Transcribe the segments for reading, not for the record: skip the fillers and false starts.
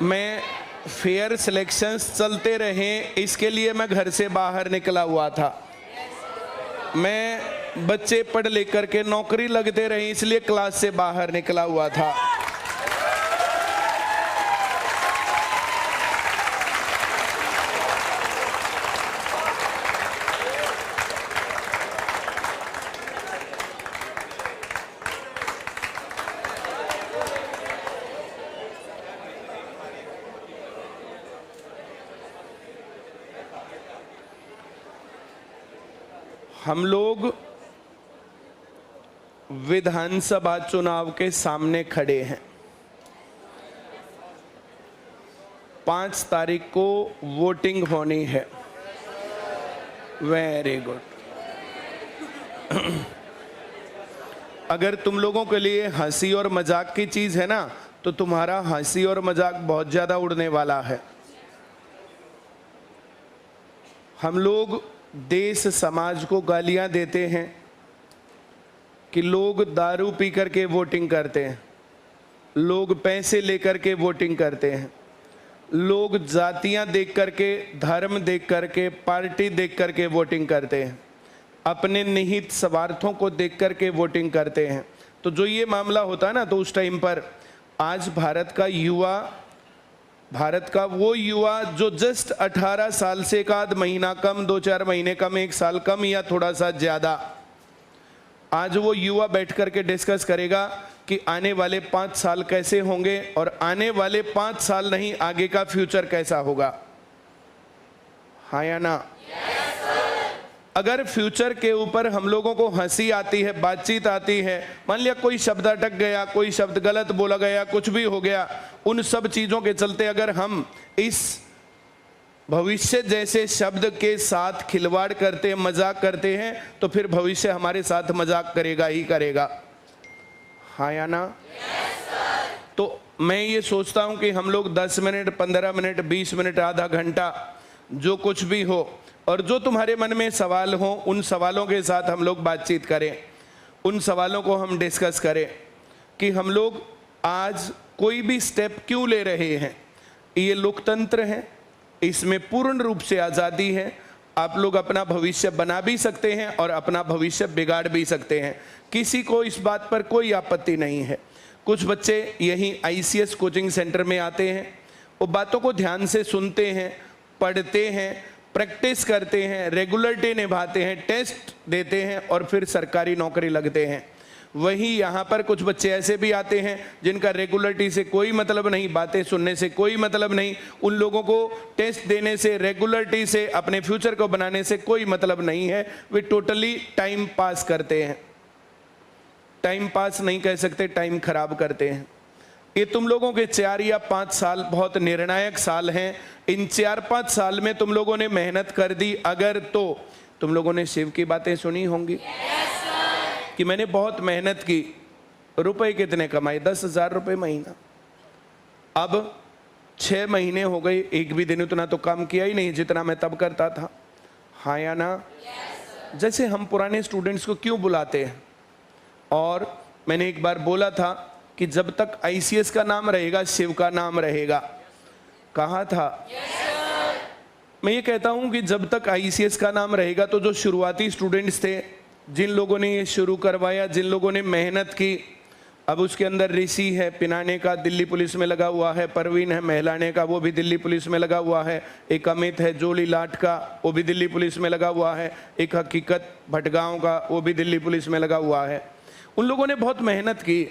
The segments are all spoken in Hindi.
मैं फेयर सिलेक्शंस चलते रहें इसके लिए मैं घर से बाहर निकला हुआ था। मैं बच्चे पढ़ लिख करके नौकरी लगते रहे इसलिए क्लास से बाहर निकला हुआ था। हम लोग विधानसभा चुनाव के सामने खड़े हैं। 5 तारीख को वोटिंग होनी है। Very good. अगर तुम लोगों के लिए हंसी और मजाक की चीज है ना, तो तुम्हारा हंसी और मजाक बहुत ज्यादा उड़ने वाला है। हम लोग देश समाज को गालियां देते हैं कि लोग दारू पी करके वोटिंग करते हैं, लोग पैसे लेकर के वोटिंग करते हैं, लोग जातियां देख करके, धर्म देख करके, पार्टी देख करके वोटिंग करते हैं, अपने निहित स्वार्थों को देख करके वोटिंग करते हैं। तो जो ये मामला होता है ना, तो उस टाइम पर आज भारत का वो युवा जो जस्ट 18 साल से एक आध महीना कम, 2-4 महीने कम, 1 साल कम या थोड़ा सा ज्यादा, आज वो युवा बैठ करके डिस्कस करेगा कि आने वाले 5 साल कैसे होंगे और आने वाले 5 साल नहीं, आगे का फ्यूचर कैसा होगा। हाँ या ना? अगर फ्यूचर के ऊपर हम लोगों को हंसी आती है, बातचीत आती है, मान लिया कोई शब्द अटक गया, कोई शब्द गलत बोला गया, कुछ भी हो गया, उन सब चीजों के चलते अगर हम इस भविष्य जैसे शब्द के साथ खिलवाड़ करते, मजाक करते हैं, तो फिर भविष्य हमारे साथ मजाक करेगा ही करेगा। हाँ या ना? तो मैं ये सोचता हूं कि हम लोग 10 मिनट, 15 मिनट, 20 मिनट, आधा घंटा, जो कुछ भी हो, और जो तुम्हारे मन में सवाल हो, उन सवालों के साथ हम लोग बातचीत करें, उन सवालों को हम डिस्कस करें कि हम लोग आज कोई भी स्टेप क्यों ले रहे हैं। ये लोकतंत्र है, इसमें पूर्ण रूप से आज़ादी है। आप लोग अपना भविष्य बना भी सकते हैं और अपना भविष्य बिगाड़ भी सकते हैं, किसी को इस बात पर कोई आपत्ति नहीं है। कुछ बच्चे यहीं ICS कोचिंग सेंटर में आते हैं, वो बातों को ध्यान से सुनते हैं, पढ़ते हैं, प्रैक्टिस करते हैं, रेगुलरिटी निभाते हैं, टेस्ट देते हैं और फिर सरकारी नौकरी लगते हैं। वहीं यहाँ पर कुछ बच्चे ऐसे भी आते हैं जिनका रेगुलरिटी से कोई मतलब नहीं, बातें सुनने से कोई मतलब नहीं, उन लोगों को टेस्ट देने से, रेगुलरिटी से, अपने फ्यूचर को बनाने से कोई मतलब नहीं है। वे टोटली टाइम पास करते हैं। टाइम पास नहीं कह सकते, टाइम खराब करते हैं। ये तुम लोगों के 4 या 5 साल बहुत निर्णायक साल हैं। इन 4-5 साल में तुम लोगों ने मेहनत कर दी अगर, तो तुम लोगों ने शिव की बातें सुनी होंगी कि मैंने बहुत मेहनत की, रुपए कितने कमाए, 10,000 रुपये महीना। अब 6 महीने हो गए, एक भी दिन उतना तो काम किया ही नहीं जितना मैं तब करता था। हाँ या ना? जैसे हम पुराने स्टूडेंट्स को क्यों बुलाते हैं, और मैंने एक बार बोला था कि जब तक ICS का नाम रहेगा, शिव का नाम रहेगा। कहा था? मैं ये कहता हूं कि जब तक ICS का नाम रहेगा, तो जो शुरुआती स्टूडेंट्स थे, जिन लोगों ने ये शुरू करवाया, जिन लोगों ने मेहनत की, अब उसके अंदर ऋषि है पिनाने का, दिल्ली पुलिस में लगा हुआ है, परवीन है महलाने का, वो भी दिल्ली पुलिस में लगा हुआ है, एक अमित है जोली लाट का, वो भी दिल्ली पुलिस में लगा हुआ है, एक हकीकत भटगांव का, वो भी दिल्ली पुलिस में लगा हुआ है। उन लोगों ने बहुत मेहनत की।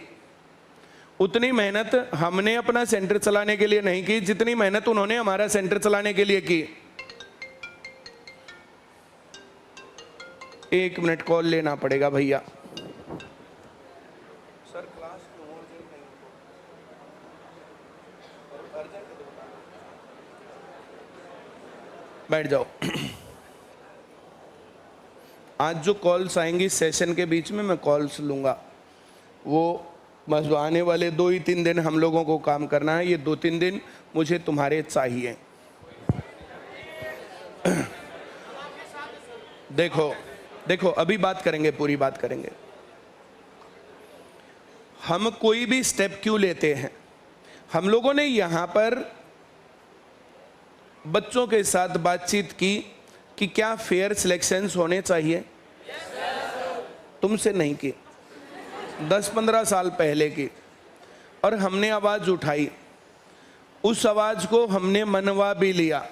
उतनी मेहनत हमने अपना सेंटर चलाने के लिए नहीं की जितनी मेहनत उन्होंने हमारा सेंटर चलाने के लिए की। 1 मिनट कॉल लेना पड़ेगा भैया। सर क्लास बैठ जाओ। आज जो कॉल्स आएंगी सेशन के बीच में, मैं कॉल्स लूंगा। वो बस आने वाले 2 ही 3 दिन हम लोगों को काम करना है। ये 2-3 दिन मुझे तुम्हारे चाहिए। देखो अभी बात करेंगे, पूरी बात करेंगे। हम कोई भी स्टेप क्यों लेते हैं, हम लोगों ने यहाँ पर बच्चों के साथ बातचीत की कि क्या फेयर सिलेक्शंस होने चाहिए। तुमसे नहीं की, 10-15 साल पहले की, और हमने आवाज़ उठाई। उस आवाज़ को हमने मनवा भी लिया,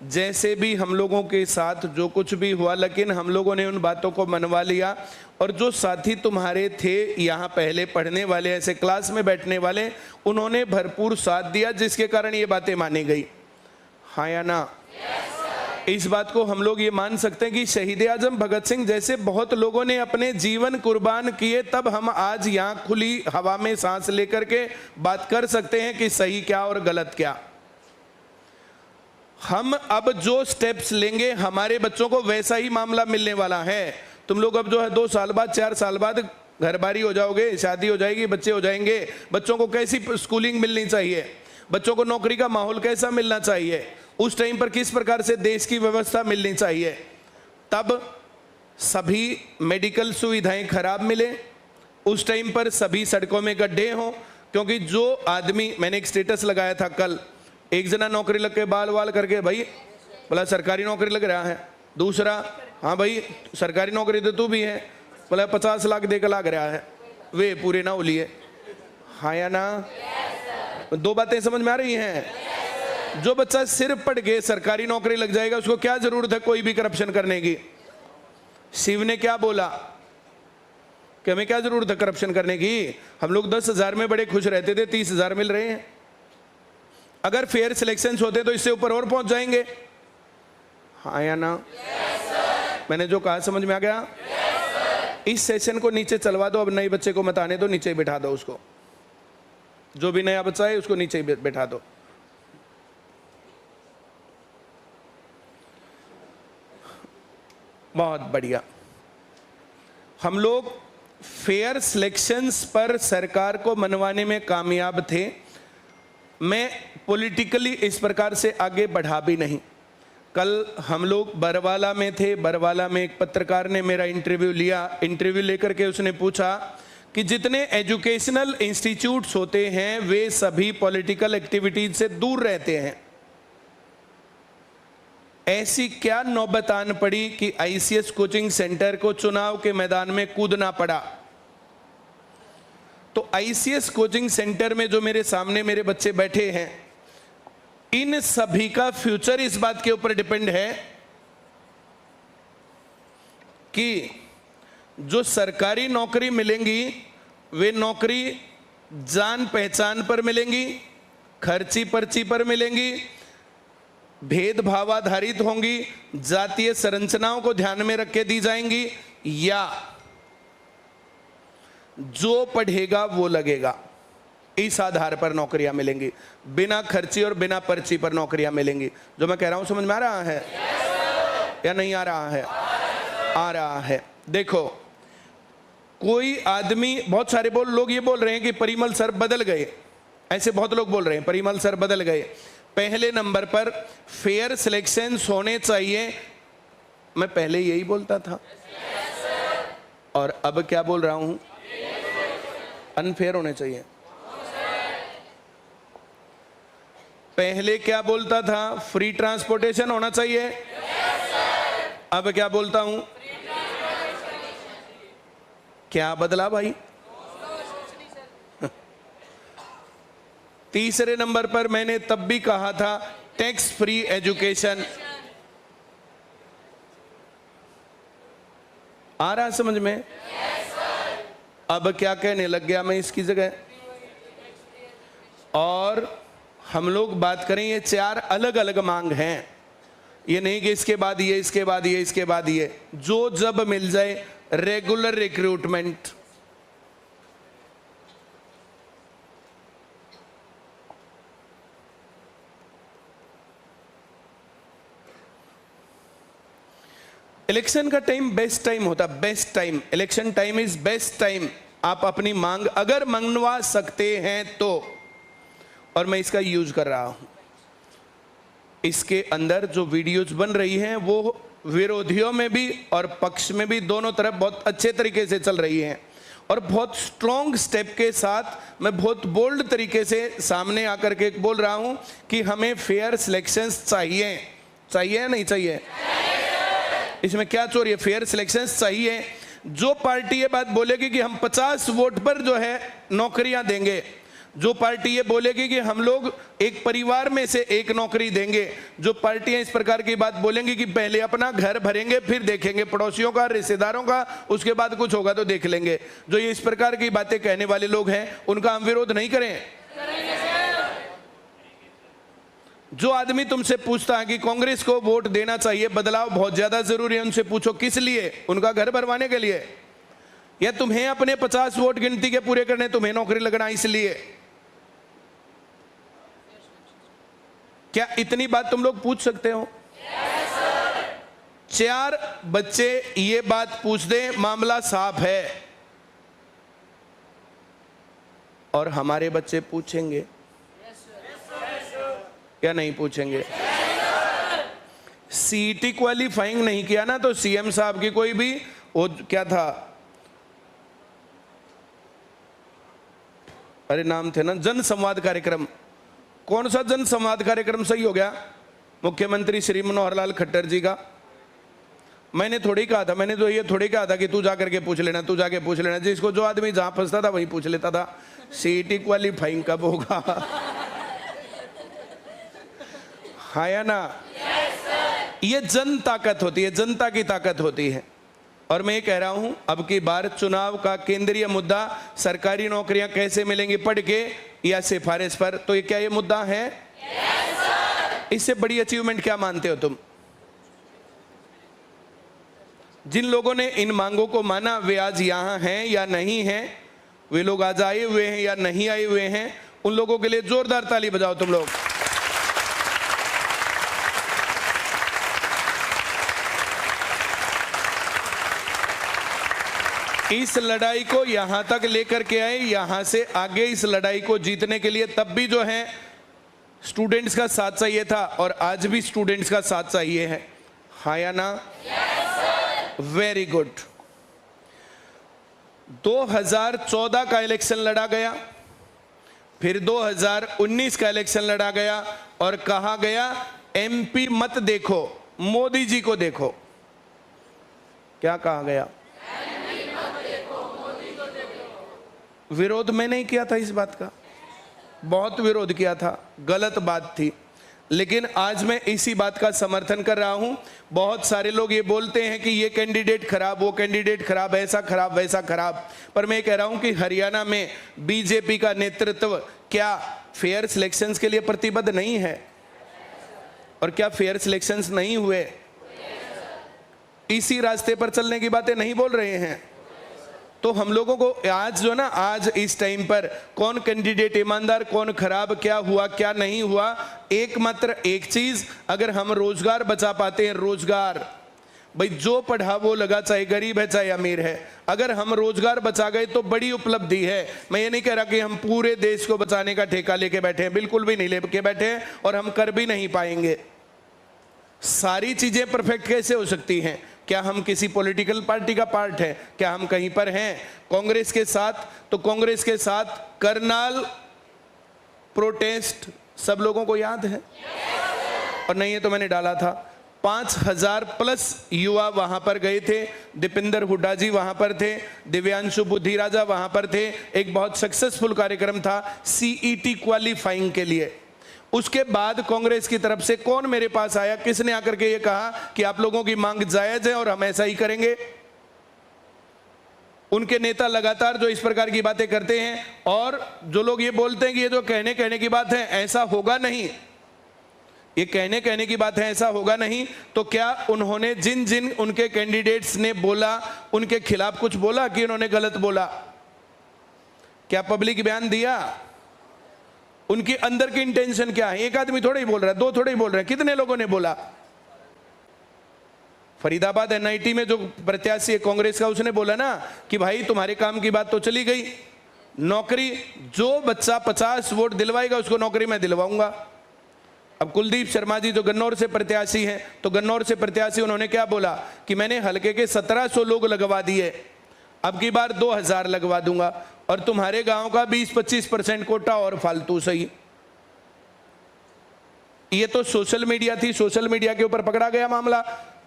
जैसे भी हम लोगों के साथ जो कुछ भी हुआ, लेकिन हम लोगों ने उन बातों को मनवा लिया। और जो साथी तुम्हारे थे यहाँ पहले पढ़ने वाले, ऐसे क्लास में बैठने वाले, उन्होंने भरपूर साथ दिया, जिसके कारण ये बातें मानी गई। हाँ या ना? इस बात को हम लोग ये मान सकते हैं कि शहीद आजम भगत सिंह जैसे बहुत लोगों ने अपने जीवन कुर्बान किए, तब हम आज यहाँ खुली हवा में सांस लेकर के बात कर सकते हैं कि सही क्या और गलत क्या। हम अब जो स्टेप्स लेंगे, हमारे बच्चों को वैसा ही मामला मिलने वाला है। तुम लोग अब जो है 2 साल बाद, 4 साल बाद घरबारी हो जाओगे, शादी हो जाएगी, बच्चे हो जाएंगे। बच्चों को कैसी स्कूलिंग मिलनी चाहिए, बच्चों को नौकरी का माहौल कैसा मिलना चाहिए, उस टाइम पर किस प्रकार से देश की व्यवस्था मिलनी चाहिए। तब सभी मेडिकल सुविधाएं खराब मिले, उस टाइम पर सभी सड़कों में गड्ढे हों। क्योंकि जो आदमी, मैंने एक स्टेटस लगाया था कल, एक जना नौकरी लग के बाल वाल करके, भाई बोला सरकारी नौकरी लग रहा है। दूसरा, हाँ भाई सरकारी नौकरी तो तू भी है, बोला 50 लाख देकर लग रहा है, वे पूरे ना उलिए। हाँ या ना? दो बातें समझ में आ रही हैं? जो बच्चा सिर्फ पढ़ के सरकारी नौकरी लग जाएगा, उसको क्या जरूरत है कोई भी करप्शन करने की। शिव ने क्या बोला कि हमें क्या जरूरत है करप्शन करने की। हम लोग 10,000 में बड़े खुश रहते थे, 30,000 मिल रहे हैं। अगर फेयर सिलेक्शंस होते तो इससे ऊपर और पहुंच जाएंगे। हाँ या ना? मैंने जो कहा समझ में आ गया? इस सेशन को नीचे चलवा दो, अब नए बच्चे को मत आने दो, नीचे बिठा दो उसको। जो भी नया बच्चा है उसको नीचे बिठा दो। बहुत बढ़िया। हम लोग फेयर सिलेक्शंस पर सरकार को मनवाने में कामयाब थे। मैं पॉलिटिकली इस प्रकार से आगे बढ़ा भी नहीं। कल हम लोग बरवाला में थे, बरवाला में एक पत्रकार ने मेरा इंटरव्यू लिया। इंटरव्यू लेकर के उसने पूछा कि जितने एजुकेशनल इंस्टीट्यूट्स होते हैं वे सभी पॉलिटिकल एक्टिविटीज से दूर रहते हैं, ऐसी क्या नौबत आन पड़ी कि आईसीएस कोचिंग सेंटर को चुनाव के मैदान में कूदना पड़ा। तो आईसीएस कोचिंग सेंटर में जो मेरे सामने मेरे बच्चे बैठे हैं, इन सभी का फ्यूचर इस बात के ऊपर डिपेंड है कि जो सरकारी नौकरी मिलेंगी वे नौकरी जान पहचान पर मिलेंगी, खर्ची पर्ची पर मिलेंगी, भेदभाव आधारित होंगी, जातीय संरचनाओं को ध्यान में रख के दी जाएंगी, या जो पढ़ेगा वो लगेगा, इस आधार पर नौकरियां मिलेंगी। बिना खर्ची और बिना पर्ची पर नौकरियां मिलेंगी। जो मैं कह रहा हूं समझ में आ रहा है या नहीं आ रहा है? आ रहा है। देखो, कोई आदमी, बहुत सारे लोग ये बोल रहे हैं कि परिमल सर बदल गए, ऐसे बहुत लोग बोल रहे हैं परिमल सर बदल गए। पहले नंबर पर फेयर सिलेक्शंस होने चाहिए, मैं पहले यही बोलता था, और अब क्या बोल रहा हूं? अनफेयर होने चाहिए। पहले क्या बोलता था? फ्री ट्रांसपोर्टेशन होना चाहिए। अब क्या बोलता हूं? क्या बदला भाई? तीसरे नंबर पर मैंने तब भी कहा था टैक्स फ्री एजुकेशन। आ रहा समझ में? अब क्या कहने लग गया मैं इसकी जगह? और हम लोग बात करें, ये 4 अलग अलग मांग हैं, ये नहीं कि इसके बाद ये, इसके बाद ये, इसके बाद ये। जो जब मिल जाए, रेगुलर रिक्रूटमेंट, इलेक्शन का टाइम बेस्ट टाइम होता, best time, election time is best time. आप अपनी मांग अगर मंगवा सकते हैं तो, और मैं इसका यूज कर रहा हूं। इसके अंदर जो वीडियोज बन रही हैं वो विरोधियों में भी और पक्ष में भी, दोनों तरफ बहुत अच्छे तरीके से चल रही हैं। और बहुत स्ट्रॉन्ग स्टेप के साथ मैं बहुत बोल्ड तरीके से सामने आकर के बोल रहा हूं कि हमें फेयर सिलेक्शंस चाहिए। चाहिए या नहीं चाहिए? इसमें क्या चोरी है? फेयर सिलेक्शंस चाहिए। जो पार्टी ये बात बोलेगी कि हम 50 वोट पर जो है नौकरियां देंगे, जो पार्टी ये बोलेगी कि हम लोग एक परिवार में से एक नौकरी देंगे, जो पार्टियां इस प्रकार की बात बोलेंगी कि पहले अपना घर भरेंगे फिर देखेंगे पड़ोसियों का, रिश्तेदारों का, उसके बाद कुछ होगा तो देख लेंगे, जो ये इस प्रकार की बातें कहने वाले लोग हैं उनका हम विरोध नहीं करें। जो आदमी तुमसे पूछता है कि कांग्रेस को वोट देना चाहिए, बदलाव बहुत ज्यादा जरूरी है, उनसे पूछो किस लिए? उनका घर भरवाने के लिए, या तुम्हें अपने 50 वोट गिनती के पूरे करने, तुम्हें नौकरी लगना इसलिए? क्या इतनी बात तुम लोग पूछ सकते हो? yes, 4 बच्चे ये बात पूछ दे, मामला साफ है। और हमारे बच्चे पूछेंगे या नहीं पूछेंगे? सीईटी क्वालिफाइंग नहीं किया ना तो सीएम साहब की कोई भी वो क्या था, अरे नाम थे ना, जन संवाद कार्यक्रम। कौन सा जन संवाद कार्यक्रम सही हो गया? मुख्यमंत्री श्री मनोहर लाल खट्टर जी का। मैंने थोड़ी कहा था, मैंने तो ये थोड़ी कहा था कि तू जा करके पूछ लेना, तू जाके पूछ लेना। जिसको जो आदमी जहां फंसता था वहीं पूछ लेता था। सीईटी क्वालिफाइंग कब होगा? हाँ या ना? ये जन ताकत होती है, जनता की ताकत होती है। और मैं ये कह रहा हूं, अब की बार चुनाव का केंद्रीय मुद्दा सरकारी नौकरियां कैसे मिलेंगी, पढ़ के या सिफारिश पर, तो ये क्या ये मुद्दा है? yes, इससे बड़ी अचीवमेंट क्या मानते हो तुम? जिन लोगों ने इन मांगों को माना वे आज यहां हैं या नहीं हैं? वे लोग आज आए हुए हैं या नहीं आए हुए हैं? उन लोगों के लिए जोरदार ताली बजाओ तुम लोग। इस लड़ाई को यहां तक लेकर के आए, यहां से आगे इस लड़ाई को जीतने के लिए तब भी जो है स्टूडेंट्स का साथ चाहिए था और आज भी स्टूडेंट्स का साथ चाहिए है। हाँ या ना? Very good. 2014 का इलेक्शन लड़ा गया, फिर 2019 का इलेक्शन लड़ा गया और कहा गया एमपी मत देखो, मोदी जी को देखो। क्या कहा गया? विरोध मैं नहीं किया था इस बात का, बहुत विरोध किया था, गलत बात थी। लेकिन आज मैं इसी बात का समर्थन कर रहा हूं। बहुत सारे लोग ये बोलते हैं कि ये कैंडिडेट खराब, वो कैंडिडेट खराब, ऐसा खराब वैसा खराब, पर मैं कह रहा हूं कि हरियाणा में बीजेपी का नेतृत्व क्या फेयर सिलेक्शंस के लिए प्रतिबद्ध नहीं है? और क्या फेयर सिलेक्शंस नहीं हुए? इसी रास्ते पर चलने की बातें नहीं बोल रहे हैं? तो हम लोगों को आज जो ना, आज इस टाइम पर कौन कैंडिडेट ईमानदार, कौन खराब, क्या हुआ क्या नहीं हुआ, एकमात्र एक चीज, अगर हम रोजगार बचा पाते हैं, रोजगार, भाई जो पढ़ा वो लगा, चाहे गरीब है चाहे अमीर है, अगर हम रोजगार बचा गए तो बड़ी उपलब्धि है। मैं ये नहीं कह रहा कि हम पूरे देश को बचाने का ठेका लेके बैठे हैं, बिल्कुल भी नहीं लेके बैठे हैं और हम कर भी नहीं पाएंगे। सारी चीजें परफेक्ट कैसे हो सकती हैं? क्या हम किसी पॉलिटिकल पार्टी का पार्ट है? क्या हम कहीं पर हैं कांग्रेस के साथ? तो कांग्रेस के साथ करनाल प्रोटेस्ट सब लोगों को याद है, और नहीं है तो मैंने डाला था। 5000 प्लस युवा वहां पर गए थे, दीपेंद्र हुड्डा जी वहां पर थे, दिव्यांशु बुद्धिराजा वहां पर थे। एक बहुत सक्सेसफुल कार्यक्रम था सीईटी क्वालिफाइंग के लिए। उसके बाद कांग्रेस की तरफ से कौन मेरे पास आया, किसने आकर के ये कहा कि आप लोगों की मांग जायज है और हम ऐसा ही करेंगे? उनके नेता लगातार जो इस प्रकार की बातें करते हैं, और जो लोग ये बोलते हैं कि ये जो कहने की बात है ऐसा होगा नहीं, ये कहने की बात है ऐसा होगा नहीं, तो क्या उन्होंने जिन जिन उनके कैंडिडेट्स ने बोला उनके खिलाफ कुछ बोला कि उन्होंने गलत बोला? क्या पब्लिक बयान दिया? उनके अंदर की इंटेंशन क्या है? एक आदमी थोड़ा ही बोल रहा है, दो थोड़ा ही बोल रहे हैं, कितने लोगों ने बोला? फरीदाबाद एनआईटी में जो प्रत्याशी है कांग्रेस का, उसने बोला ना कि भाई तुम्हारे काम की बात तो चली गई, नौकरी जो बच्चा 50 वोट दिलवाएगा उसको नौकरी मैं दिलवाऊंगा। अब कुलदीप शर्मा जी जो गन्नौर से प्रत्याशी हैं, तो गन्नौर से प्रत्याशी उन्होंने क्या बोला कि मैंने हल्के के 1700 लोग लगवा दिए, अब की बार 2000 लगवा दूंगा और तुम्हारे गांव का 20-25% कोटा और फालतू सही। ये तो सोशल मीडिया थी, सोशल मीडिया के ऊपर पकड़ा गया मामला।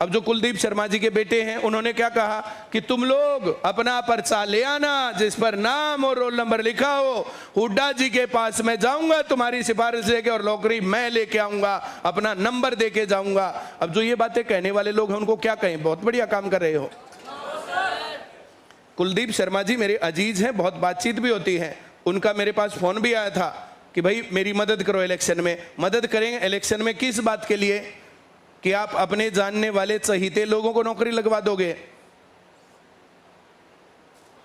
अब जो कुलदीप शर्मा जी के बेटे हैं उन्होंने क्या कहा कि तुम लोग अपना पर्चा ले आना जिस पर नाम और रोल नंबर लिखा हो, हुड्डा जी के पास मैं जाऊंगा तुम्हारी सिफारिश लेके और नौकरी मैं लेके आऊंगा, अपना नंबर देके जाऊंगा। अब जो ये बातें कहने वाले लोग हैं उनको क्या कहें, बहुत बढ़िया काम कर रहे हो। कुलदीप शर्मा जी मेरे अजीज हैं, बहुत बातचीत भी होती है। उनका मेरे पास फोन भी आया था कि भाई मेरी मदद करो इलेक्शन में। मदद करेंगे इलेक्शन में किस बात के लिए? कि आप अपने जानने वाले चहीते लोगों को नौकरी लगवा दोगे,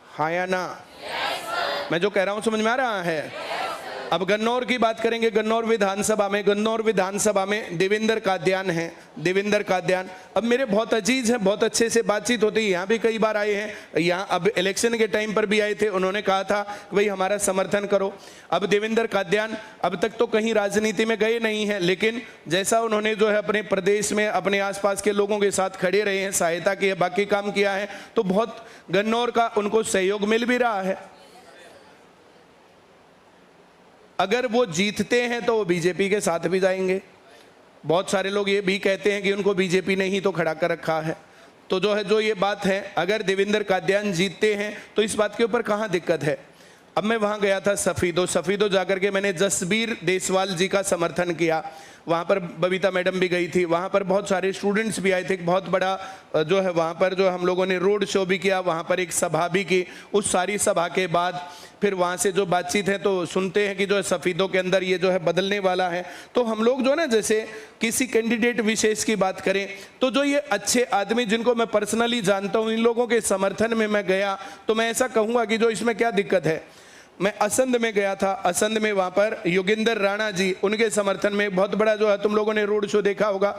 हाँ या ना? मैं जो कह रहा हूं समझ में आ रहा है? अब गन्नौर की बात करेंगे। गन्नौर विधानसभा में देवेंद्र कादियान हैं, देवेंद्र कादियान। अब मेरे बहुत अजीज हैं, बहुत अच्छे से बातचीत होती है, यहाँ भी कई बार आए हैं, यहाँ अब इलेक्शन के टाइम पर भी आए थे। उन्होंने कहा था कि भाई हमारा समर्थन करो। अब देवेंद्र कादियान अब तक तो कहीं राजनीति में गए नहीं हैं, लेकिन जैसा उन्होंने जो है अपने प्रदेश में अपने आसपास के लोगों के साथ खड़े रहे हैं, सहायता की है, बाकी काम किया है, तो बहुत गन्नौर का उनको सहयोग मिल भी रहा है। अगर वो जीतते हैं तो वो बीजेपी के साथ भी जाएंगे। बहुत सारे लोग ये भी कहते हैं कि उनको बीजेपी ने ही तो खड़ा कर रखा है। तो जो ये बात है, अगर देवेंद्र कादियान जीतते हैं तो इस बात के ऊपर कहाँ दिक्कत है। अब मैं वहाँ गया था सफीदो जाकर के मैंने जसबीर देसवाल जी का समर्थन किया। वहाँ पर बबीता मैडम भी गई थी, वहाँ पर बहुत सारे स्टूडेंट्स भी आए थे। बहुत बड़ा जो है वहाँ पर जो हम लोगों ने रोड शो भी किया, वहाँ पर एक सभा भी की। उस सारी सभा के बाद फिर वहाँ से जो बातचीत है तो सुनते हैं कि जो है सफीदों के अंदर ये जो है बदलने वाला है। तो हम लोग जो है ना, जैसे किसी कैंडिडेट विशेष की बात करें तो जो ये अच्छे आदमी जिनको मैं पर्सनली जानता हूँ, इन लोगों के समर्थन में मैं गया तो मैं ऐसा कहूँगा कि जो इसमें क्या दिक्कत है। मैं असंध में गया था, असंध में वहाँ पर योगेंद्र राणा जी, उनके समर्थन में बहुत बड़ा जो है, तुम लोगों ने रोड शो देखा होगा,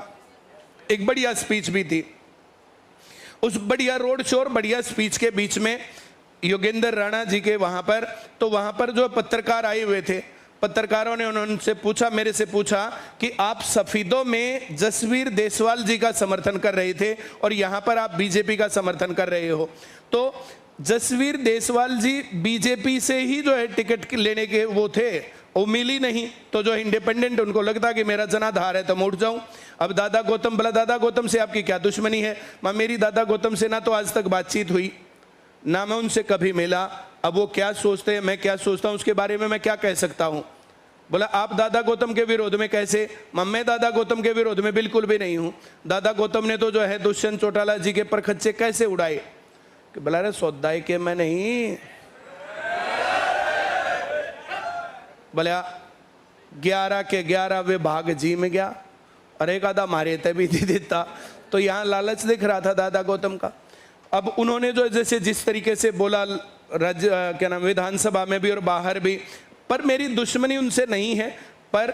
एक बढ़िया स्पीच भी थी। उस बढ़िया रोड शो और बढ़िया स्पीच के बीच में योगेंद्र राणा जी के वहाँ पर जो पत्रकार आए हुए थे, पत्रकारों ने उनसे पूछा, मेरे से पूछा कि आप सफीदों में जसबीर देसवाल जी का समर्थन कर रहे थे और यहाँ पर आप बीजेपी का समर्थन कर रहे हो। तो जसबीर देसवाल जी बीजेपी से ही जो है टिकट लेने के वो थे, वो मिली नहीं, तो जो इंडिपेंडेंट उनको लगता कि मेरा जनाधार है तो मैं उठ जाऊं। अब दादा गौतम, बोला दादा गौतम से आपकी क्या दुश्मनी है? मां मेरी दादा गौतम से ना तो आज तक बातचीत हुई, ना मैं उनसे कभी मिला। अब वो क्या सोचते हैं, मैं क्या सोचता हूं, उसके बारे में मैं क्या कह सकता हूं। बोला आप दादा गौतम के विरोध में कैसे? मैं दादा गौतम के विरोध में बिल्कुल भी नहीं हूं। दादा गौतम ने तो जो है दुष्यंत चौटाला जी के परखच्चे कैसे उड़ाए कि बोला रे सौदाई के मैं नहीं, बोला 11 के 11 विभाग जी में गया, अरे कादा मारे तभी दे देता। तो यहाँ लालच दिख रहा था दादा गौतम का। अब उन्होंने जो जैसे जिस तरीके से बोला राज्य क्या नाम विधानसभा में भी और बाहर भी, पर मेरी दुश्मनी उनसे नहीं है। पर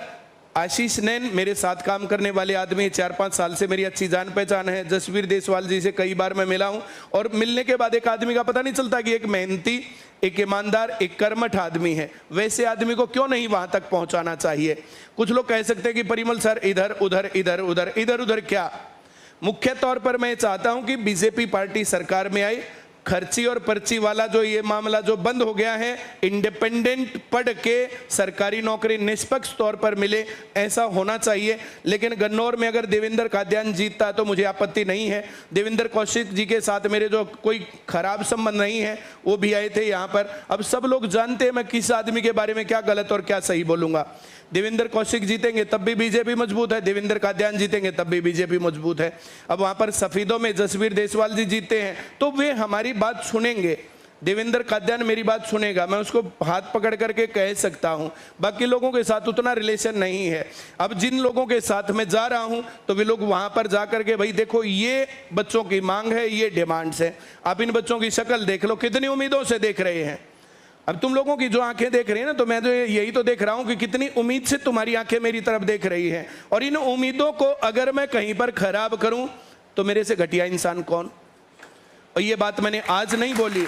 आशीष नैन मेरे साथ काम करने वाले आदमी, 4-5 साल से मेरी अच्छी जान पहचान है। जसबीर देसवाल जी से कई बार मैं मिला हूं और मिलने के बाद एक आदमी का पता नहीं चलता कि एक मेहनती, एक ईमानदार, एक कर्मठ आदमी है। वैसे आदमी को क्यों नहीं वहां तक पहुंचाना चाहिए? कुछ लोग कह सकते हैं कि परिमल सर इधर उधर इधर उधर इधर उधर क्या? मुख्य तौर पर मैं चाहता हूं कि बीजेपी पार्टी सरकार में आई, खर्ची और पर्ची वाला जो ये मामला जो बंद हो गया है, इंडिपेंडेंट पढ़ के सरकारी नौकरी निष्पक्ष तौर पर मिले, ऐसा होना चाहिए। लेकिन गन्नौर में अगर देवेंद्र कादियान जीतता तो मुझे आपत्ति नहीं है। देवेंद्र कौशिक जी के साथ मेरे जो कोई खराब संबंध नहीं है, वो भी आए थे यहाँ पर। अब सब लोग जानते हैं मैं किस आदमी के बारे में क्या गलत और क्या सही बोलूंगा। देवेंद्र कौशिक जीतेंगे तब भी बीजेपी मजबूत है, देवेंद्र कादियान जीतेंगे तब भी बीजेपी मजबूत है। अब वहां पर सफीदों में जसबीर देसवाल जी जीतते हैं तो वे हमारी बात सुनेंगे, देवेंद्र कादियान मेरी बात सुनेगा, मैं उसको हाथ पकड़ करके कह सकता हूं। बाकी लोगों के साथ उतना रिलेशन नहीं है। अब जिन लोगों के साथ मैं जा रहा हूं तो वे लोग वहां पर जा करके भाई देखो ये बच्चों की मांग है, ये डिमांड्स है, आप इन बच्चों की शक्ल देख लो, कितनी उम्मीदों से देख रहे हैं। अब तुम लोगों की जो आंखें देख रही है ना, तो मैं तो यही तो देख रहा हूं कि कितनी उम्मीद से तुम्हारी आंखें मेरी तरफ देख रही हैं। और इन उम्मीदों को अगर मैं कहीं पर खराब करूं तो मेरे से घटिया इंसान कौन? और ये बात मैंने आज नहीं बोली,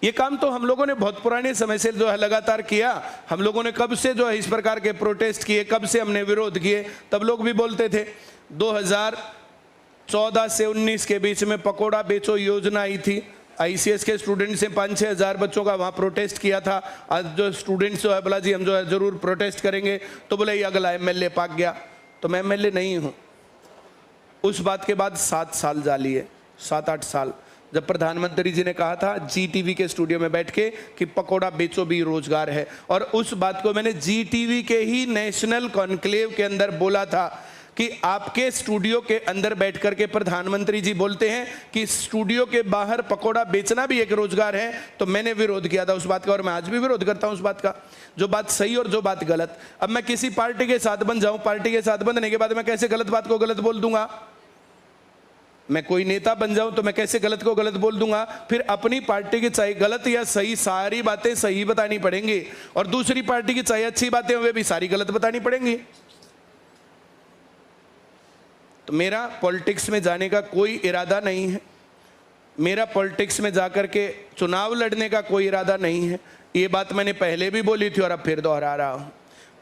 ये काम तो हम लोगों ने बहुत पुराने समय से जो है लगातार किया। हम लोगों ने कब से जो है इस प्रकार के प्रोटेस्ट किए, कब से हमने विरोध किए, तब लोग भी बोलते थे। 2014 से 19 के बीच में पकोड़ा बेचो योजना आई थी। ICS के स्टूडेंट्स से 5-6 हज़ार बच्चों का वहाँ प्रोटेस्ट किया था। आज जो स्टूडेंट्स जो है बोला जी हम जो है ज़रूर प्रोटेस्ट करेंगे, तो बोले ये अगला MLA पाक गया। तो मैं MLA नहीं हूँ। उस बात के बाद 7 साल जा लिए, 7-8 साल, जब प्रधानमंत्री जी ने कहा था GTV के स्टूडियो में बैठ के कि पकोड़ा बेचो भी रोजगार है, और उस बात को मैंने GTV के ही नेशनल कॉन्क्लेव के अंदर बोला था कि आपके स्टूडियो के अंदर बैठ करके प्रधानमंत्री जी बोलते हैं कि स्टूडियो के बाहर पकोड़ा बेचना भी एक रोजगार है, तो मैंने विरोध किया था उस बात का, और मैं आज भी विरोध करता हूं उस बात का, जो बात सही और जो बात गलत। अब मैं किसी पार्टी के साथ बन जाऊं, पार्टी के साथ बनने के बाद मैं कैसे गलत बात को गलत बोल दूंगा? मैं कोई नेता बन जाऊं तो मैं कैसे गलत को गलत बोल दूंगा? फिर अपनी पार्टी की चाहे गलत या सही सारी बातें सही बतानी पड़ेंगी, और दूसरी पार्टी की चाहे अच्छी बातें वे भी सारी गलत बतानी पड़ेंगी। तो मेरा पॉलिटिक्स में जाने का कोई इरादा नहीं है, मेरा पॉलिटिक्स में जाकर के चुनाव लड़ने का कोई इरादा नहीं है। ये बात मैंने पहले भी बोली थी और अब फिर दोहरा रहा हूँ।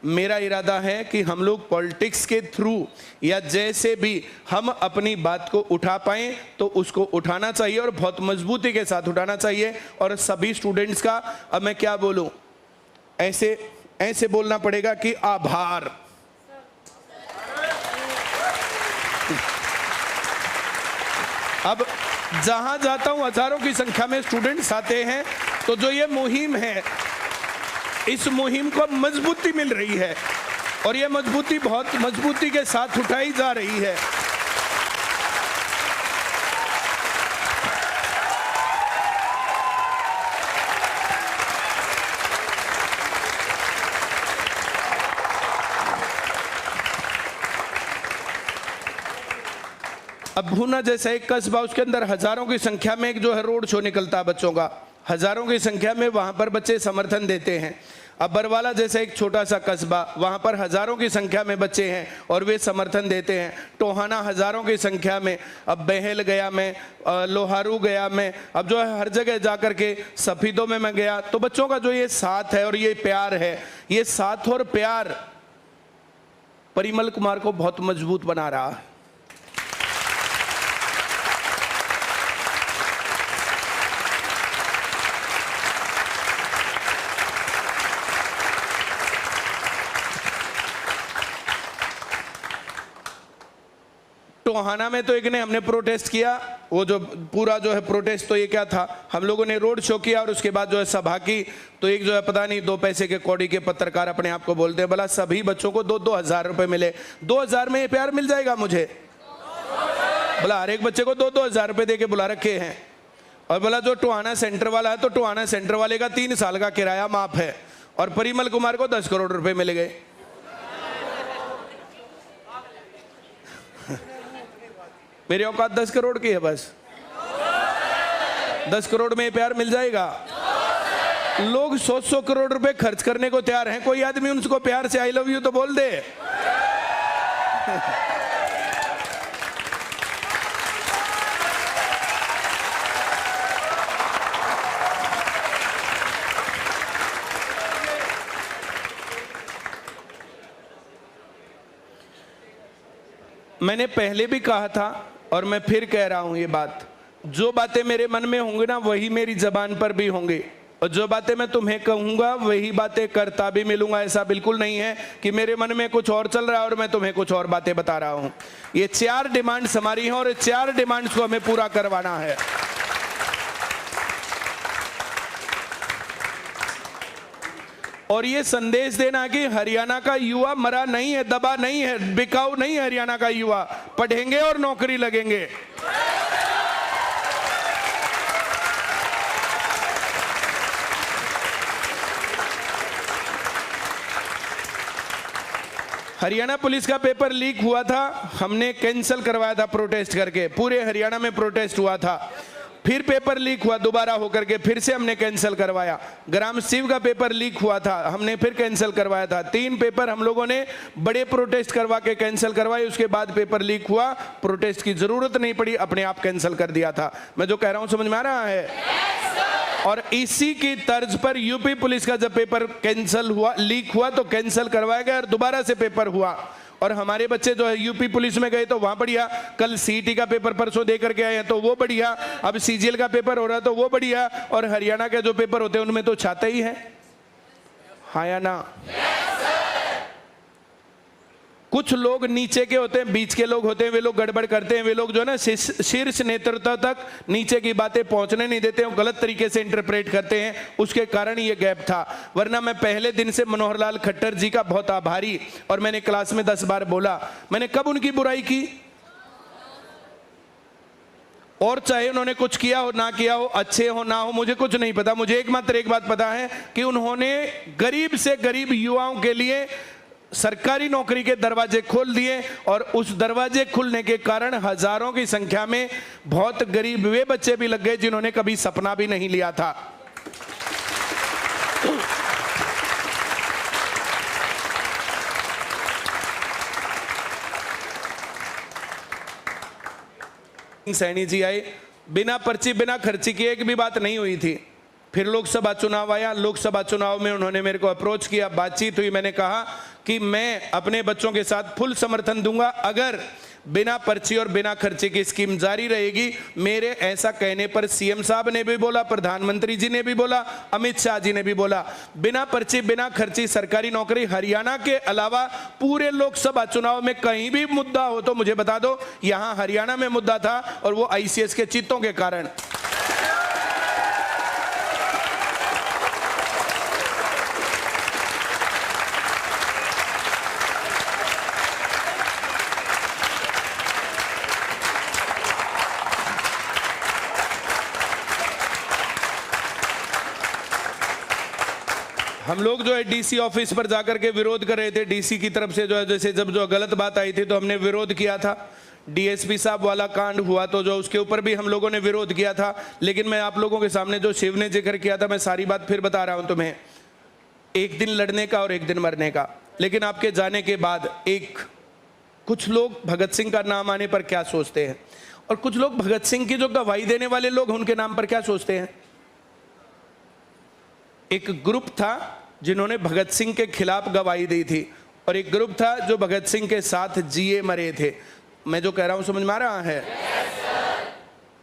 मेरा इरादा है कि हम लोग पॉलिटिक्स के थ्रू या जैसे भी हम अपनी बात को उठा पाएं तो उसको उठाना चाहिए, और बहुत मजबूती के साथ उठाना चाहिए। और सभी स्टूडेंट्स का, अब मैं क्या बोलूं, ऐसे बोलना पड़ेगा कि आभार। अब जहां जाता हूं हजारों की संख्या में स्टूडेंट्स आते हैं, तो जो ये मुहिम है, इस मुहिम को मजबूती मिल रही है, और ये मजबूती बहुत मजबूती के साथ उठाई जा रही है। अब भूना जैसा एक कस्बा, उसके अंदर हजारों की संख्या में एक जो है रोड शो निकलता है बच्चों का, हजारों की संख्या में वहां पर बच्चे समर्थन देते हैं। अब बरवाला जैसा एक छोटा सा कस्बा, वहां पर हजारों की संख्या में बच्चे हैं और वे समर्थन देते हैं। टोहाना हजारों की संख्या में, अब बहल गया मैं, लोहारू गया मैं, अब जो है हर जगह जाकर के सफीदों में मैं गया, तो बच्चों का जो ये साथ है और ये प्यार है, ये साथ और प्यार परिमल कुमार को बहुत मजबूत बना रहा है। टोहाना में तो एक ने हमने प्रोटेस्ट किया, वो जो पूरा जो है प्रोटेस्ट, तो ये क्या था, हम लोगों ने रोड शो किया और उसके बाद जो है सभा की। तो एक जो है पता नहीं 2 पैसे के कौड़ी के पत्रकार अपने आप को बोलते हैं, बोला सभी बच्चों को 2-2 हज़ार रुपए मिले। 2 हज़ार में ये प्यार मिल जाएगा मुझे? बोला हर एक बच्चे को 2-2 हज़ार रुपए दे के बुला रखे हैं। और बोला जो टोहाना सेंटर वाला है, तो टोहाना सेंटर वाले का 3 साल का किराया माफ है, और परिमल कुमार को 10 करोड़ रुपए मिल गए। मेरी औकात 10 करोड़ की है, बस 10 करोड़ में प्यार मिल जाएगा? लोग 100-100 करोड़ रुपए खर्च करने को तैयार हैं, कोई आदमी उनको प्यार से आई लव यू तो बोल दे। मैंने पहले भी कहा था और मैं फिर कह रहा हूं, ये बात, जो बातें मेरे मन में होंगी ना वही मेरी जबान पर भी होंगी, और जो बातें मैं तुम्हें कहूंगा वही बातें करता भी मिलूंगा। ऐसा बिल्कुल नहीं है कि मेरे मन में कुछ और चल रहा है और मैं तुम्हें कुछ और बातें बता रहा हूं। ये 4 डिमांड्स हमारी हैं और 4 डिमांड्स को हमें पूरा करवाना है। और ये संदेश देना कि हरियाणा का युवा मरा नहीं है, दबा नहीं है, बिकाऊ नहीं है। हरियाणा का युवा पढ़ेंगे और नौकरी लगेंगे। हरियाणा पुलिस का पेपर लीक हुआ था, हमने कैंसिल करवाया था प्रोटेस्ट करके, पूरे हरियाणा में प्रोटेस्ट हुआ था। फिर पेपर लीक हुआ दोबारा होकर के, फिर से हमने कैंसिल करवाया। ग्राम शिव का पेपर लीक हुआ था, हमने फिर कैंसिल करवाया था। 3 पेपर हम लोगों ने बड़े प्रोटेस्ट करवा के कैंसिल करवाए, उसके बाद पेपर लीक हुआ, प्रोटेस्ट की जरूरत नहीं पड़ी, अपने आप कैंसिल कर दिया था। मैं जो कह रहा हूं समझ में आ रहा है? और इसी की तर्ज पर यूपी पुलिस का जब पेपर कैंसिल हुआ, लीक हुआ, तो कैंसिल करवाया गया और दोबारा से पेपर हुआ। और हमारे बच्चे जो है यूपी पुलिस में गए तो वहां बढ़िया, कल सीईटी का पेपर परसों दे करके आए हैं तो वो बढ़िया, अब सीजीएल का पेपर हो रहा तो वो बढ़िया, और हरियाणा के जो पेपर होते हैं उनमें तो छाते ही हैं, हाँ या ना? कुछ लोग नीचे के होते हैं, बीच के लोग होते हैं, वे लोग गड़बड़ करते हैं, वे लोग जो है ना शीर्ष नेतृत्व तक नीचे की बातें पहुंचने नहीं देते हैं, गलत तरीके से इंटरप्रेट करते हैं, उसके कारण ये गैप था। वरना मैं पहले दिन से मनोहर लाल खट्टर जी का बहुत आभारी, और मैंने क्लास में 10 बार बोला, मैंने कब उनकी बुराई की? और चाहे उन्होंने कुछ किया हो ना किया हो, अच्छे हो ना हो, मुझे कुछ नहीं पता, मुझे एकमात्र एक बात पता है कि उन्होंने गरीब से गरीब युवाओं के लिए सरकारी नौकरी के दरवाजे खोल दिए, और उस दरवाजे खुलने के कारण हजारों की संख्या में बहुत गरीब वे बच्चे भी लग गए जिन्होंने कभी सपना भी नहीं लिया था। सैनी जी आए, बिना पर्ची बिना खर्ची की एक भी बात नहीं हुई थी। फिर लोकसभा चुनाव आया, लोकसभा चुनाव में उन्होंने मेरे को अप्रोच किया, बातचीत हुई, मैंने कहा कि मैं अपने बच्चों के साथ फुल समर्थन दूंगा अगर बिना पर्ची और बिना खर्चे की स्कीम जारी रहेगी। मेरे ऐसा कहने पर सीएम साहब ने भी बोला, प्रधानमंत्री जी ने भी बोला, अमित शाह जी ने भी बोला, बिना पर्ची बिना खर्ची सरकारी नौकरी हरियाणा के अलावा पूरे लोकसभा चुनाव में कहीं भी मुद्दा हो तो मुझे बता दो। यहां हरियाणा में मुद्दा था और वो आईसीएस के चित्तों के कारण। हम लोग जो है डीसी ऑफिस पर जाकर के विरोध कर रहे थे, डीसी की तरफ से जो है, जैसे जब जो गलत बात आई थी तो हमने विरोध किया था। डीएसपी साहब वाला कांड हुआ तो जो उसके ऊपर भी हम लोगों ने विरोध किया था। लेकिन मैं आप लोगों के सामने जो शिव ने जिक्र किया था, मैं सारी बात फिर बता रहा हूं तुम्हें। एक दिन लड़ने का और एक दिन मरने का। लेकिन आपके जाने के बाद कुछ लोग भगत सिंह का नाम आने पर क्या सोचते हैं, और कुछ लोग भगत सिंह की जो गवाही देने वाले लोग उनके नाम पर क्या सोचते हैं। एक ग्रुप था जिन्होंने भगत सिंह के खिलाफ गवाही दी थी, और एक ग्रुप था जो भगत सिंह के साथ जिए मरे थे। मैं जो कह रहा हूं समझ में आ रहा है?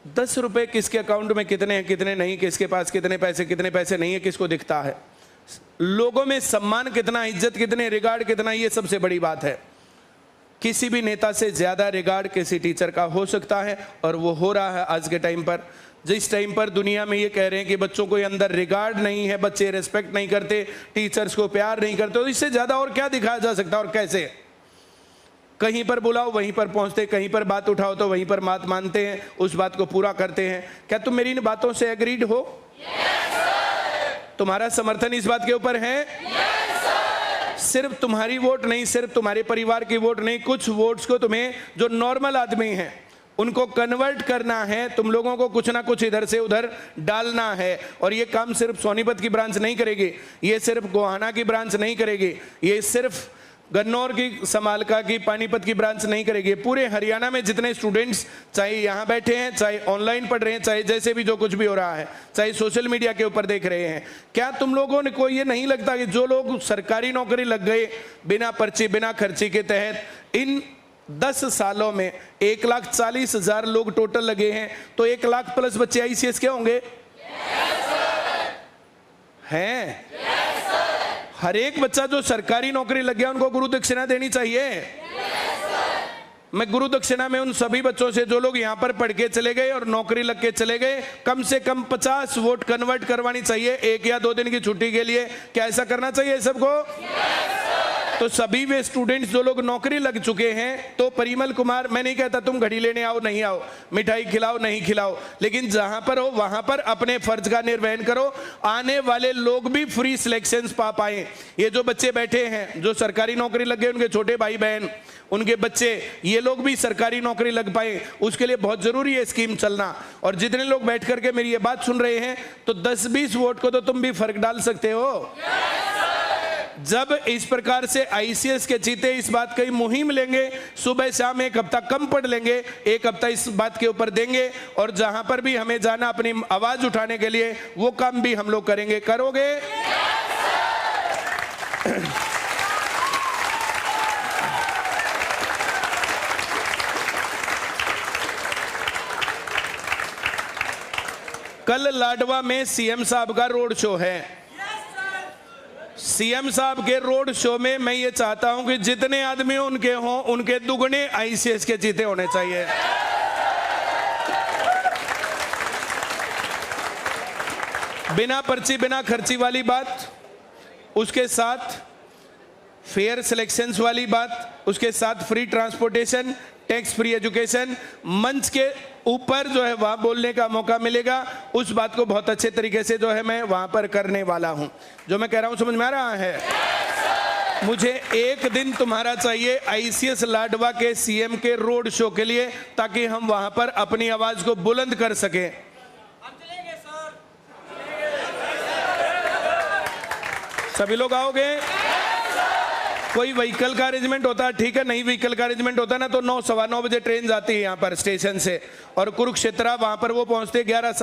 10 रुपए किसके अकाउंट में कितने हैं कितने नहीं, किसके पास कितने पैसे नहीं है, किसको दिखता है? लोगों में सम्मान कितना, इज्जत कितने, रिगार्ड कितना, ये सबसे बड़ी बात है। किसी भी नेता से ज्यादा रिगार्ड किसी टीचर का हो सकता है, और वो हो रहा है आज के टाइम पर। जिस टाइम पर दुनिया में ये कह रहे हैं कि बच्चों को अंदर रिगार्ड नहीं है, बच्चे रिस्पेक्ट नहीं करते, टीचर्स को प्यार नहीं करते, तो इससे ज्यादा और क्या दिखाया जा सकता है और कैसे? कहीं पर बुलाओ वहीं पर पहुंचते, कहीं पर बात उठाओ तो वहीं पर बात मानते हैं, उस बात को पूरा करते हैं। क्या तुम मेरी इन बातों से एग्रीड हो? तुम्हारा समर्थन इस बात के ऊपर है? सिर्फ तुम्हारी वोट नहीं, सिर्फ तुम्हारे परिवार की वोट नहीं, कुछ वोट्स को तुम्हें जो नॉर्मल आदमी हैं उनको कन्वर्ट करना है। तुम लोगों को कुछ ना कुछ इधर से उधर डालना है, और ये काम सिर्फ सोनीपत की ब्रांच नहीं करेगी, ये सिर्फ गोहाना की ब्रांच नहीं करेगी, ये सिर्फ गन्नौर की, समालका की, पानीपत की ब्रांच नहीं करेगी। पूरे हरियाणा में जितने स्टूडेंट्स चाहे यहाँ बैठे हैं, चाहे ऑनलाइन पढ़ रहे हैं, चाहे जैसे भी जो कुछ भी हो रहा है, चाहे सोशल मीडिया के ऊपर देख रहे हैं, क्या तुम लोगों ने को ये नहीं लगता कि जो लोग सरकारी नौकरी लग गए बिना पर्ची बिना खर्ची के तहत, इन 10 सालों में 1,40,000 लोग टोटल लगे हैं, तो 1 लाख प्लस बच्चे आईसीएस के होंगे? हैं? हर एक बच्चा जो सरकारी नौकरी लग गया उनको गुरु दक्षिणा देनी चाहिए। मैं गुरु दक्षिणा में उन सभी बच्चों से जो लोग यहाँ पर पढ़ के चले गए और नौकरी लग के चले गए, कम से कम 50 वोट कन्वर्ट करवानी चाहिए 1 या 2 दिन की छुट्टी के लिए। क्या ऐसा करना चाहिए सबको? तो सभी वे स्टूडेंट्स जो लोग नौकरी लग चुके हैं, तो परिमल कुमार, मैं नहीं कहता तुम घड़ी लेने आओ नहीं आओ, मिठाई खिलाओ नहीं खिलाओ, लेकिन जहां पर हो वहां पर अपने फर्ज का निर्वहन करो। आने वाले लोग भी फ्री सिलेक्शंस पा पाए। ये जो बच्चे बैठे हैं जो सरकारी नौकरी लग गए, उनके छोटे भाई बहन, उनके बच्चे, ये लोग भी सरकारी नौकरी लग पाए, उसके लिए बहुत जरूरी है स्कीम चलना। और जितने लोग बैठ करके मेरी ये बात सुन रहे हैं, तो 10-20 वोट को तो तुम भी फर्क डाल सकते हो। जब इस प्रकार से आईसीएस के चीते इस बात की मुहिम लेंगे, सुबह शाम एक हफ्ता कम पढ़ लेंगे, एक हफ्ता इस बात के ऊपर देंगे, और जहां पर भी हमें जाना अपनी आवाज उठाने के लिए वो काम भी हम लोग करेंगे। करोगे? कल लाडवा में सीएम साहब का रोड शो है। सीएम साहब के रोड शो में मैं ये चाहता हूं कि जितने आदमी उनके हों उनके दुगने आईसीएस के चीते होने चाहिए। बिना पर्ची बिना खर्ची वाली बात, उसके साथ फेयर सिलेक्शंस वाली बात, उसके साथ free transportation, tax free education, मंच के ऊपर जो है वहां बोलने का मौका मिलेगा, उस बात को बहुत अच्छे तरीके से जो है मैं वहां पर करने वाला हूं। जो मैं कह रहा हूं समझ में आ रहा है? मुझे एक दिन तुम्हारा चाहिए आईसीएस लाडवा के सीएम के रोड शो के लिए, ताकि हम वहां पर अपनी आवाज को बुलंद कर सके। सभी लोग आओगे? कोई व्हीकल का अरेंजमेंट होता है ठीक है, नहीं व्हीकल का अरेंजमेंट होता है ना तो 9 सवा 9 बजे ट्रेन जाती है यहाँ पर स्टेशन से, और कुरुक्षेत्र वहां पर वो पहुंचते 11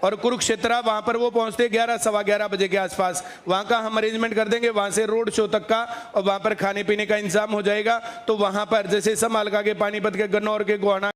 और कुरुक्षेत्र वहां पर वो पहुंचते 11 सवा 11 बजे के आसपास। वहां का हम अरेंजमेंट कर देंगे, वहां से रोड शो तक का, और वहां पर खाने पीने का इंतजाम हो जाएगा। तो वहां पर जैसे समालका के, पानीपत के, गन्नौर के, गोहाना